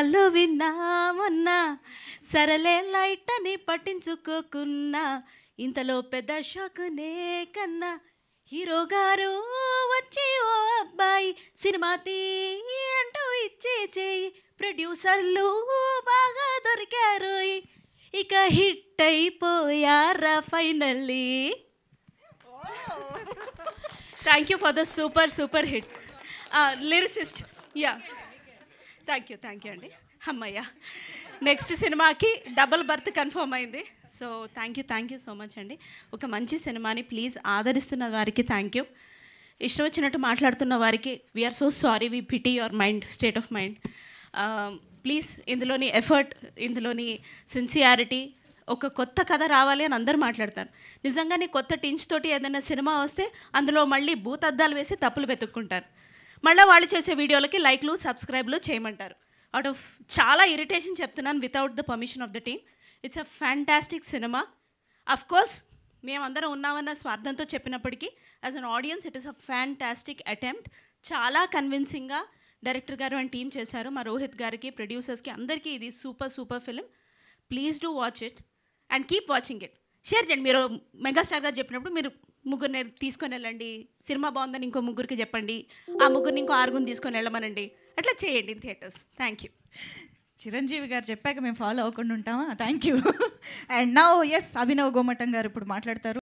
సినిమాల్లో విన్నా మొన్న సరలే లైట్ అని పట్టించుకోకున్నా ఇంతలో పెద్ద షాకునే కన్నా హీరో గారు వచ్చి ఓ అబ్బాయి సినిమా తీ అంటూ ఇచ్చే చేయి ప్రొడ్యూసర్లు బాగా దొరికారు ఇక హిట్ అయిపోయారా finally. Thank you for the super hit lyricist. Yeah thank you అండి. అమ్మయ్య నెక్స్ట్ సినిమాకి డబుల్ బర్త్ కన్ఫర్మ్ అయింది. So thank you so much అండి. ఒక మంచి సినిమాని ప్లీజ్ ఆదరిస్తున్న వారికి థ్యాంక్ యూ. ఇష్టం వచ్చినట్టు మాట్లాడుతున్న వారికి we're so sorry, we pity your mind, state of mind. Please ఇందులోని ఎఫర్ట్, ఇందులోని సిన్సియారిటీ, ఒక కొత్త కథ రావాలి అని అందరూ మాట్లాడతారు. నిజంగానే కొత్త టించ్ తోటి ఏదైనా సినిమా వస్తే అందులో మళ్ళీ భూతద్దాలు వేసి తప్పులు వెతుక్కుంటారు. మళ్ళీ వాళ్ళు చేసే వీడియోలకి లైక్లు సబ్స్క్రైబ్లు చేయమంటారు. అవుట్ ఆఫ్ చాలా ఇరిటేషన్ చెప్తున్నాను, without the permission of the team. It's a fantastic cinema. Of course మేమందరం ఉన్నామన్న స్వార్థంతో చెప్పినప్పటికీ as an audience it is a fantastic attempt. చాలా కన్విన్సింగ్గా డైరెక్టర్ గారు అండ్ టీమ్ చేశారు. మా రోహిత్ గారికి, ప్రొడ్యూసర్స్కి అందరికీ ఇది super film. Please do watch it and keep watching it. Share చేయండి. మీరు మెగాస్టార్ గారు చెప్పినప్పుడు మీరు ముగ్గురిని తీసుకొని వెళ్ళండి, సినిమా బాగుందని ఇంకో ముగ్గురికి చెప్పండి, ఆ ముగ్గురిని ఇంకో ఆరుగురిని తీసుకొని వెళ్ళమనండి, అట్లా చేయండి in theatres. Thank you. Chiranjeevi garu చెప్పాక మేము ఫాలో అవ్వకుండా ఉంటామా? Thank you. And now as Abhinav Gomatam garu ఇప్పుడు మాట్లాడతారు.